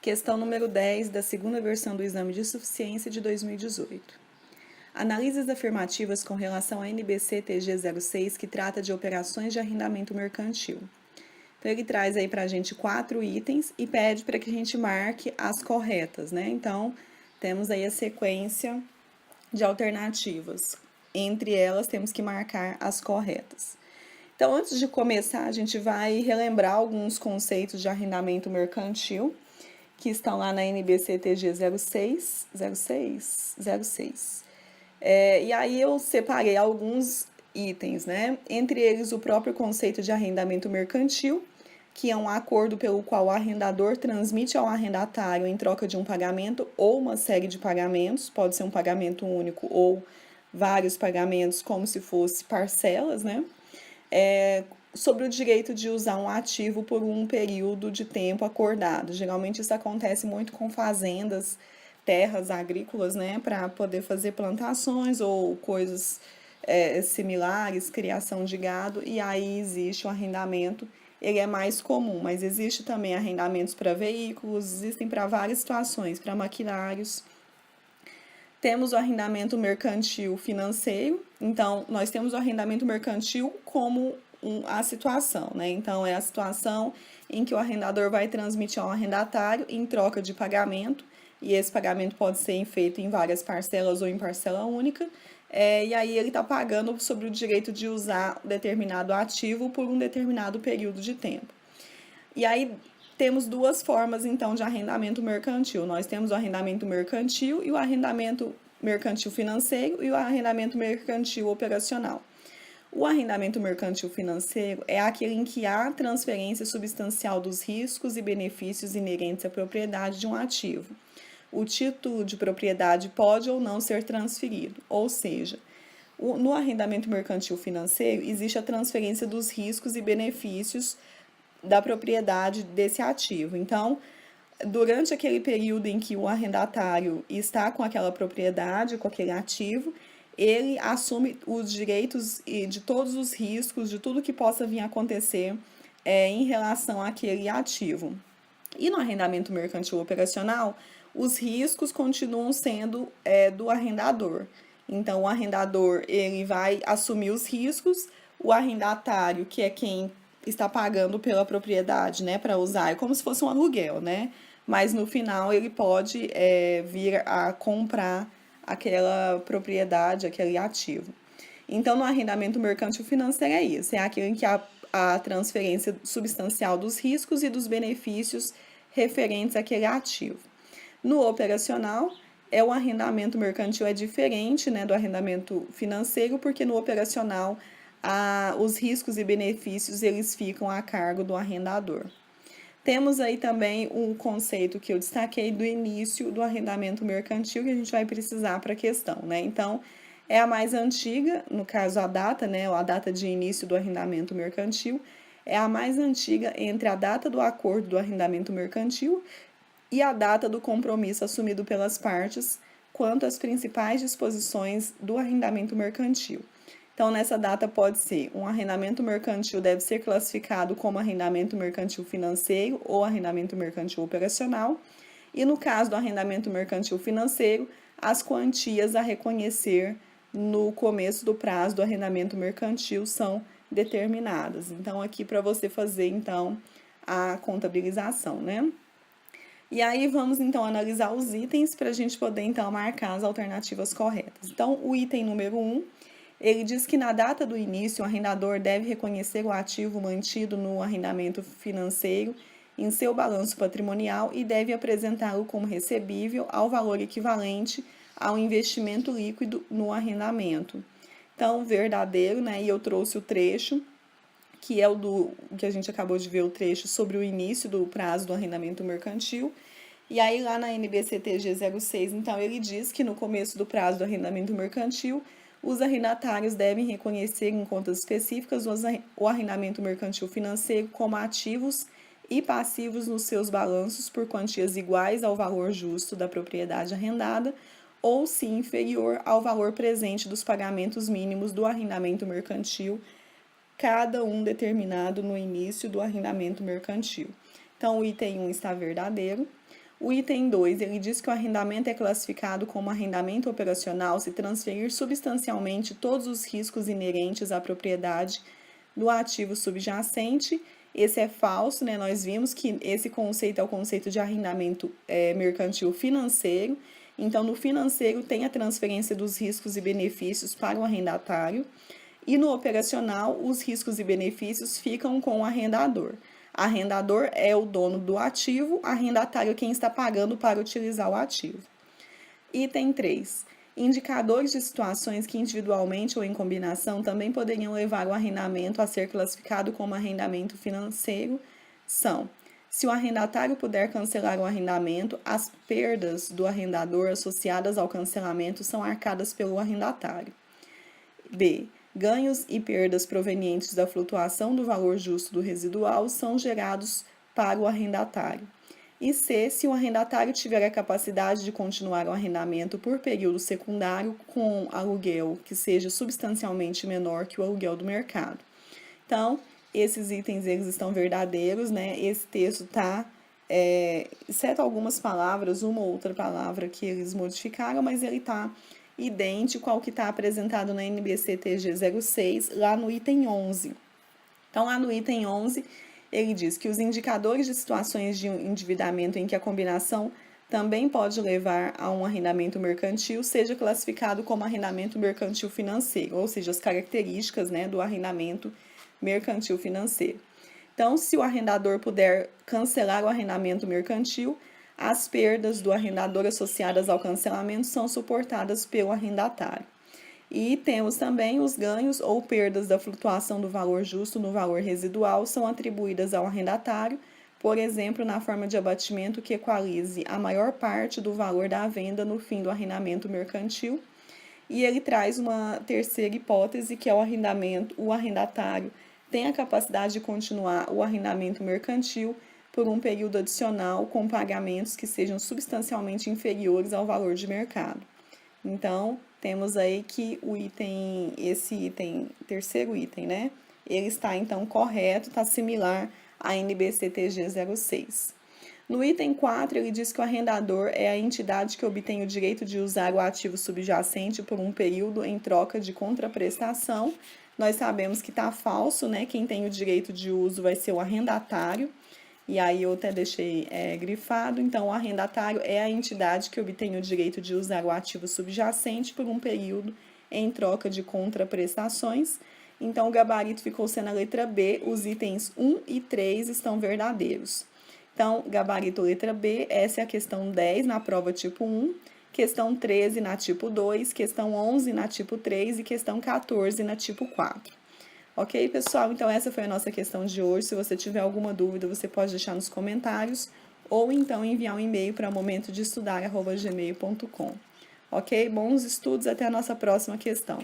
Questão número 10 da segunda versão do exame de suficiência de 2018. Analise as afirmativas com relação à NBC-TG 06, que trata de operações de arrendamento mercantil. Então, ele traz aí para a gente 4 itens e pede para que a gente marque as corretas, né? Então, temos aí a sequência de alternativas. Entre elas, temos que marcar as corretas. Então, antes de começar, a gente vai relembrar alguns conceitos de arrendamento mercantil que estão lá na NBC-TG 06. E aí eu separei alguns itens, né? Entre eles, o próprio conceito de arrendamento mercantil, que é um acordo pelo qual o arrendador transmite ao arrendatário em troca de um pagamento ou uma série de pagamentos, pode ser um pagamento único ou vários pagamentos, como se fosse parcelas, né? Sobre o direito de usar um ativo por um período de tempo acordado. Geralmente isso acontece muito com fazendas, terras agrícolas, né, para poder fazer plantações ou coisas similares, criação de gado, e aí existe o arrendamento. Ele é mais comum, mas existe também arrendamentos para veículos, existem para várias situações, para maquinários. Temos o arrendamento mercantil financeiro. Então, nós temos o arrendamento mercantil como a situação, né? Então, é a situação em que o arrendador vai transmitir ao arrendatário em troca de pagamento, e esse pagamento pode ser feito em várias parcelas ou em parcela única, e aí ele está pagando sobre o direito de usar determinado ativo por um determinado período de tempo. E aí temos duas formas, então, de arrendamento mercantil. Nós temos o arrendamento mercantil e o arrendamento mercantil financeiro e o arrendamento mercantil operacional. O arrendamento mercantil financeiro é aquele em que há transferência substancial dos riscos e benefícios inerentes à propriedade de um ativo. O título de propriedade pode ou não ser transferido, ou seja, no arrendamento mercantil financeiro existe a transferência dos riscos e benefícios da propriedade desse ativo. Então, durante aquele período em que o arrendatário está com aquela propriedade, com aquele ativo, ele assume os direitos de todos os riscos, de tudo que possa vir a acontecer em relação àquele ativo. E no arrendamento mercantil operacional, os riscos continuam sendo do arrendador. Então, o arrendador ele vai assumir os riscos, o arrendatário, que é quem está pagando pela propriedade, né, para usar, é como se fosse um aluguel, né? Mas no final ele pode vir a comprar aquela propriedade, aquele ativo. Então, no arrendamento mercantil financeiro é isso, é aquele em que a transferência substancial dos riscos e dos benefícios referentes àquele ativo. No operacional, o arrendamento mercantil é diferente, né, do arrendamento financeiro, porque no operacional os riscos e benefícios eles ficam a cargo do arrendador. Temos aí também um conceito que eu destaquei do início do arrendamento mercantil, que a gente vai precisar para a questão, né? Então, é a mais antiga, no caso a data, né? A data de início do arrendamento mercantil é a mais antiga entre a data do acordo do arrendamento mercantil e a data do compromisso assumido pelas partes quanto às principais disposições do arrendamento mercantil. Então, nessa data pode ser um arrendamento mercantil deve ser classificado como arrendamento mercantil financeiro ou arrendamento mercantil operacional. E no caso do arrendamento mercantil financeiro, as quantias a reconhecer no começo do prazo do arrendamento mercantil são determinadas. Então, aqui para você fazer, então, a contabilização, né? E aí, vamos, então, analisar os itens para a gente poder, então, marcar as alternativas corretas. Então, o item número 1, ele diz que na data do início, o arrendador deve reconhecer o ativo mantido no arrendamento financeiro em seu balanço patrimonial e deve apresentá-lo como recebível ao valor equivalente ao investimento líquido no arrendamento. Então, verdadeiro, né? E eu trouxe o trecho, que é o que a gente acabou de ver, o trecho sobre o início do prazo do arrendamento mercantil. E aí, lá na NBC-TG 06, então, ele diz que no começo do prazo do arrendamento mercantil, os arrendatários devem reconhecer em contas específicas o arrendamento mercantil financeiro como ativos e passivos nos seus balanços por quantias iguais ao valor justo da propriedade arrendada ou, se inferior, ao valor presente dos pagamentos mínimos do arrendamento mercantil, cada um determinado no início do arrendamento mercantil. Então, o item 1 está verdadeiro. O item 2, ele diz que o arrendamento é classificado como arrendamento operacional se transferir substancialmente todos os riscos inerentes à propriedade do ativo subjacente. Esse é falso, né? Nós vimos que esse conceito é o conceito de arrendamento mercantil financeiro. Então, no financeiro tem a transferência dos riscos e benefícios para o arrendatário. E no operacional, os riscos e benefícios ficam com o arrendador. Arrendador é o dono do ativo, arrendatário é quem está pagando para utilizar o ativo. Item 3. Indicadores de situações que individualmente ou em combinação também poderiam levar o arrendamento a ser classificado como arrendamento financeiro são: se o arrendatário puder cancelar o arrendamento, as perdas do arrendador associadas ao cancelamento são arcadas pelo arrendatário. B. Ganhos e perdas provenientes da flutuação do valor justo do residual são gerados para o arrendatário. E C. Se o arrendatário tiver a capacidade de continuar o arrendamento por período secundário com aluguel que seja substancialmente menor que o aluguel do mercado. Então, esses itens eles estão verdadeiros, né? Esse texto está, exceto algumas palavras, uma ou outra palavra que eles modificaram, mas ele está idêntico ao que está apresentado na NBC-TG 06, lá no item 11. Então, lá no item 11, ele diz que os indicadores de situações de endividamento em que a combinação também pode levar a um arrendamento mercantil seja classificado como arrendamento mercantil financeiro, ou seja, as características, né, do arrendamento mercantil financeiro. Então, se o arrendador puder cancelar o arrendamento mercantil, as perdas do arrendador associadas ao cancelamento são suportadas pelo arrendatário. E temos também os ganhos ou perdas da flutuação do valor justo no valor residual são atribuídas ao arrendatário, por exemplo, na forma de abatimento que equalize a maior parte do valor da venda no fim do arrendamento mercantil. E ele traz uma terceira hipótese, que é o arrendatário tem a capacidade de continuar o arrendamento mercantil por um período adicional com pagamentos que sejam substancialmente inferiores ao valor de mercado. Então, temos aí que terceiro item, né? Ele está, então, correto, está similar à NBC-TG 06. No item 4, ele diz que o arrendador é a entidade que obtém o direito de usar o ativo subjacente por um período em troca de contraprestação. Nós sabemos que está falso, né? Quem tem o direito de uso vai ser o arrendatário. E aí eu até deixei grifado. Então, o arrendatário é a entidade que obtém o direito de usar o ativo subjacente por um período em troca de contraprestações. Então, o gabarito ficou sendo a letra B, os itens 1 e 3 estão verdadeiros. Então, gabarito letra B, essa é a questão 10 na prova tipo 1, questão 13 na tipo 2, questão 11 na tipo 3 e questão 14 na tipo 4. Ok, pessoal? Então, essa foi a nossa questão de hoje. Se você tiver alguma dúvida, você pode deixar nos comentários ou então enviar um e-mail para momentodestudar@gmail.com. Ok? Bons estudos, até a nossa próxima questão.